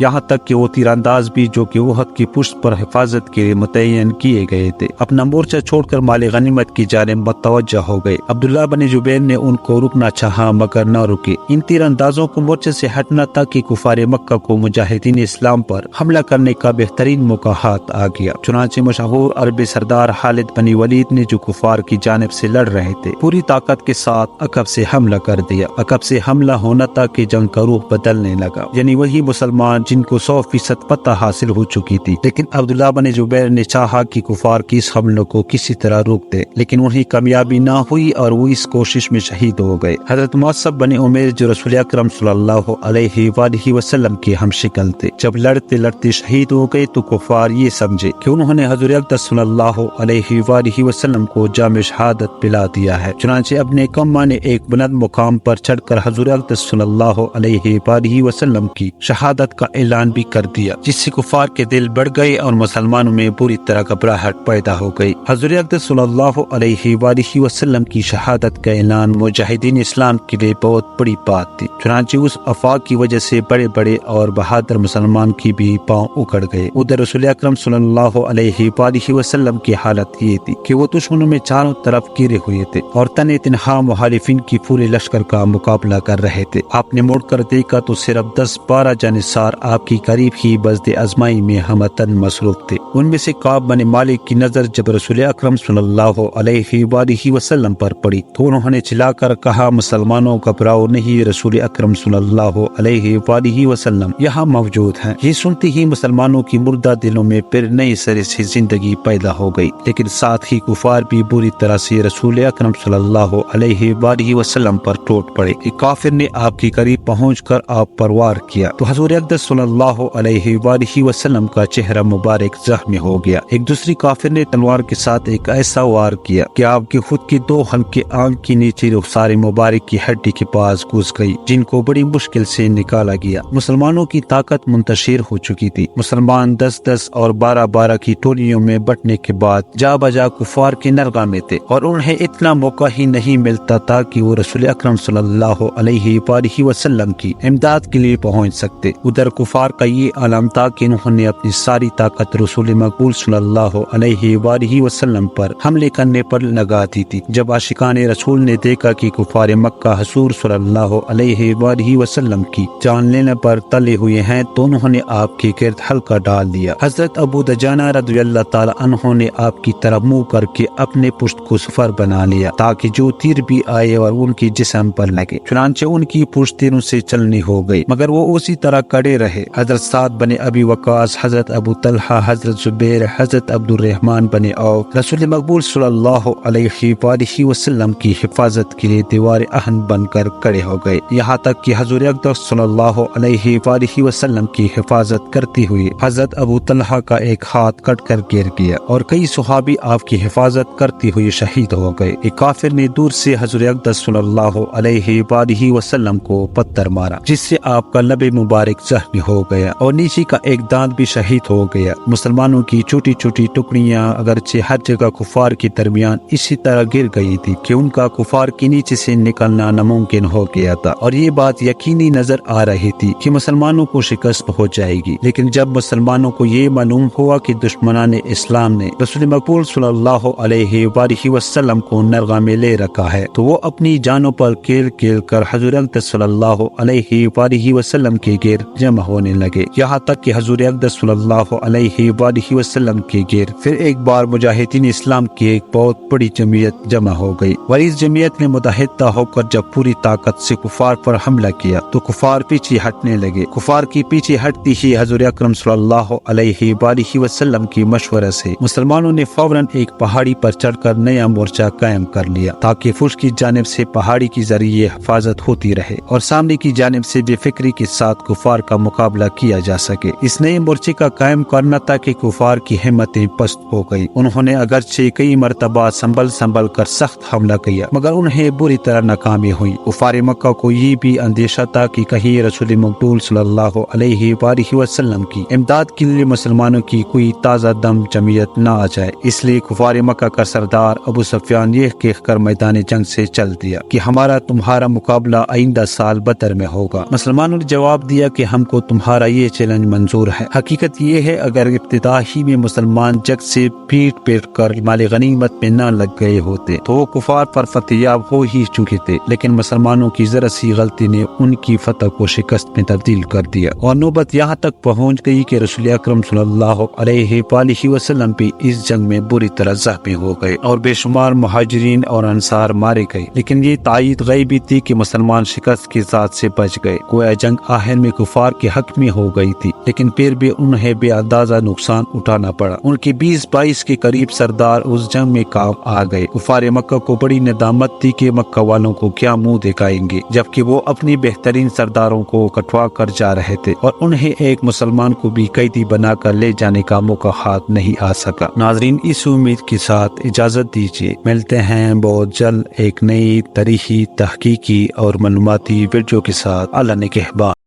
یہاں تک کہ وہ تیرانداز بھی جو کہ احد کی پشت پر حفاظت کے لیے متعین کیے گئے تھے اپنا مورچہ چھوڑ کر مال غنیمت کی جانب متوجہ ہو گئے۔ عبداللہ بن جبیر نے ان کو رکنا چاہا مگر نہ رکے۔ ان تیراندازوں کو مورچے سے ہٹنا تھا کہ کفار مکہ کو مجاہدین اسلام پر حملہ کرنے کا بہترین موقع ہاتھ آ گیا۔ چنانچہ مشہور عربی سردار خالد بن ولید نے جو کفار کی جانب سے لڑ رہے تھے پوری طاقت کے ساتھ عقب سے حملہ کر دیا۔ عقب سے حملہ ہونا تھا کہ جنگ کا روح بدلنے لگا، یعنی وہی مسلمان جن کو 100% فتح حاصل ہو چکی تھی، لیکن عبداللہ بن جبیر نے چاہا کہ کفار کی اس حملوں کو کسی طرح روک دے، لیکن انہیں کامیابی نہ ہوئی اور وہ اس کوشش میں شہید ہو گئے۔ حضرت معصب بن عمیر جو رسول اکرم صلی اللہ علیہ وآلہ وسلم کے ہم شکل تھے، جب لڑتے لڑتے شہید ہو گئے تو کفار یہ سمجھے کہ انہوں نے حضور اقدس صلی اللہ علیہ وآلہ وسلم کو جام شہادت پلا دیا ہے۔ چنانچہ اپنے قوم نے ایک بلند مقام پر چڑھ کر حضور اقدس صلی اللہ علیہ وآلہ وسلم کی شہادت کا اعلان بھی کر دیا، جس سے کفار کے دل بڑھ گئے اور مسلمانوں میں بری طرح گھبراہٹ پیدا ہو گئی۔ حضور اقدس صلی اللہ علیہ وآلہ وسلم کی شہادت کا اعلان مجاہدین اسلام کے لیے بہت بڑی بات تھی۔ چنانچہ اس افواہ کی وجہ سے بڑے بڑے اور بہادر مسلمان کی بھی پاؤں اکڑ گئے۔ ادھر رسول اکرم صلی اللہ علیہ وآلہ وسلم کی حالت یہ تھی کہ وہ دشمنوں میں چاروں طرف گھرے ہوئے تھے اور تن تنہا مخالفین کی پورے لشکر کا مقابلہ کر رہے تھے۔ آپ نے مڑ کر دیکھا تو صرف 10-12 جانصار آپ کی قریب ہی بزد ازمائی میں ہمتن مصروف تھے۔ ان میں سے کعب بن مالک کی نظر جب رسول اکرم صلی اللہ علیہ وآلہ وسلم پر پڑی تو انہوں نے چلا کر کہا، مسلمانوں گھبراؤ نہیں، رسول اکرم صلی اللہ علیہ وآلہ وسلم یہاں موجود ہیں۔ یہ سنتے ہی مسلمانوں کی مردہ دلوں میں پھر نئی سرے سے زندگی پیدا ہو گئی، لیکن ساتھ ہی کفار بھی بری طرح سے رسول اکرم صلی اللہ علیہ وآلہ وسلم پر ٹوٹ پڑے۔ ایک کافر نے آپ کے قریب پہنچ کر آپ پر وار کیا تو حضور اقدس صلی اللہ علیہ وآلہ وسلم کا چہرہ مبارک زخمی ہو گیا۔ ایک دوسری کافر نے تلوار کے ساتھ ایک ایسا وار کیا کہ آپ کے خود کے 2 ہلکے آنکھ کے نیچے رخسار مبارک کی ہڈی کے پاس گھس گئی، جن کو بڑی مشکل سے نکالا گیا۔ مسلمانوں کی طاقت منتشر ہو چکی تھی۔ مسلمان 10-10 اور 12-12 کی ٹولیوں میں بٹنے کے بعد جا بجا کفار کے نرغہ میں تھے اور انہیں اتنا موقع ہی نہیں ملتا تھا کہ وہ رسول اکرم صلی اللہ علیہ وآلہ وسلم کی امداد کے لیے پہنچ سکتے۔ ادھر کفار کا یہ عالم تھا کہ انہوں نے اپنی ساری طاقت رسول مقبول صلی اللہ علیہ وآلہ وسلم پر حملے کرنے پر لگا دی تھی۔ جب عاشقان رسول نے دیکھا کہ کفار مکہ حضور صلی اللہ علیہ وآلہ وسلم کی جان لینے پر تلے ہوئے ہیں تو انہوں نے آپ کے گرد حلقہ ڈال دیا۔ حضرت ابو دجانہ رضی اللہ تعالی عنہ نے آپ کی طرف منہ کر کے اپنے پشت کو سفر بنا لیا تاکہ جو تیر بھی آئے اور ان کی جسم پر لگے۔ چنانچہ ان کی پشت تیروں سے چلنی ہو گئی مگر وہ اسی طرح کڑے رہے۔ حضرت سعد بن ابی وقاص، حضرت ابو طلحہ، حضرت زبیر، حضرت عبد الرحمن بن عوف رسول مقبول صلی اللہ علیہ وآلہ وسلم کی حفاظت کے لیے دیوار اہن بن کر کڑے ہو گئے، یہاں تک کہ حضور اقدس صلی اللہ علیہ وآلہ وسلم کی حفاظت کرتے ہوئے حضرت ابو طلحہ کا ایک ہاتھ کٹ کر گر گیا اور کئی صحابی آپ کی حفاظت کرتے ہوئے شہید ہو گئے۔ ایک کافر نے دور سے حضور اقدس صلی اللہ علیہ وآلہ وسلم کو پتھر مارا جس سے آپ کا لب مبارک زخمی ہو گیا اور نیچے کا ایک دانت بھی شہید ہو گیا۔ مسلمانوں کی چھوٹی چھوٹی ٹکڑیاں اگرچہ ہر جگہ کفار کے درمیان اسی طرح گر گئی تھی کہ ان کا کفار کے نیچے سے نکلنا ناممکن ہو گیا تھا اور یہ بات یقینی نظر آ رہی تھی کہ مسلمانوں کو شکست ہو جائے گی۔ لیکن جب مسلمانوں کو یہ معلوم ہوا کہ دشمنان اسلام نے رسول مقبول صلی اللہ علیہ وآلہ وسلم کو نرغہ میں لے رکھا ہے تو وہ اپنی جانوں پر کھیل کھیل کر حضور اقدس صلی اللہ علیہ وآلہ وسلم کے گرد جمع ہونے لگے، یہاں تک کہ حضور اقدس صلی اللہ علیہ وآلہ وسلم کے گرد پھر ایک بار مجاہدین اسلام کی ایک بہت بڑی جمعیت جمع ہو گئی اور اس جمعیت نے متحدہ ہو کر جب پوری طاقت سے کفار پر حملہ کیا تو کفار پیچھے ہٹنے لگے۔ کفار کی پیچھے ہٹتی ہی حضور اکرم صلی اللہ علیہ وآلہ وسلم کی مشورہ سے مسلمانوں نے فوراً ایک پہاڑی پر چڑھ کر نیا مورچہ قائم کر لیا تاکہ فرش کی جانب سے پہاڑی کے ذریعے حفاظت ہوتی رہے اور سامنے کی جانب سے بے فکری کے ساتھ کفار کا مقابلہ کیا جا سکے۔ اس نئے مورچے کا قائم کرنا تھا کہ کفار کی ہمتیں پست ہو گئی۔ انہوں نے اگرچہ کئی مرتبہ سنبھل کر سخت حملہ کیا مگر انہیں بری طرح ناکامی ہوئی۔ کفار مکہ کو یہ بھی اندیشہ تھا کہ کہیں رسول مقبول صلی اللہ علیہ وآلہ وسلم کی امداد کے لیے مسلمانوں کی کوئی تازہ دم جمعیت نہ آ جائے، اس لیے کفار مکہ کا سردار ابو سفیان یہ کہہ کر میدان جنگ سے چل دیا کہ ہمارا تمہارا مقابلہ آئندہ سال بدر میں ہوگا۔ مسلمانوں نے جواب دیا کہ ہم کو تمہارا یہ چیلنج منظور ہے۔ حقیقت یہ ہے اگر ابتدا ہی میں مسلمان جنگ سے پیٹ پیٹ کر مال غنیمت میں نہ لگ گئے ہوتے تو وہ کفار پر فتح یاب ہو ہی چکے تھے، لیکن مسلمانوں کی ذرا سی غلطی نے ان کی فتح کو شکست میں تبدیل کر دیا، اور نوبت یہاں تک پہنچ گئی کہ رسول اکرم صلی اللہ علیہ وآلہ وسلم بھی اس جنگ میں بری طرح زخمی ہو گئے اور بے شمار مہاجرین اور انصار مارے گئے، لیکن یہ تائید غیبی تھی کہ مسلمان شکست کے ذات سے بچ گئے۔ گویا جنگ آخر میں کفار کے حق میں ہو گئی تھی، لیکن پھر بھی انہیں بے اندازہ نقصان اٹھانا پڑا۔ ان کے 20-22 کے قریب سردار اس جنگ میں کام آ گئے۔ کفار مکہ کو بڑی ندامت تھی کہ مکہ والوں کو کیا منہ دکھائیں گے، جبکہ وہ اپنی بہترین سرداروں کو کٹوا کر جا رہے تھے اور انہیں ایک مسلمان کو بھی قیدی بنا کر لے جانے کا موقع ہاتھ نہیں آ سکا۔ ناظرین، اس امید کے ساتھ اجازت دیجیے، ملتے ہیں بہت جلد ایک نئی تاریخی، تحقیقی اور معلوماتی ویڈیو کے ساتھ۔ اللہ نگہبان۔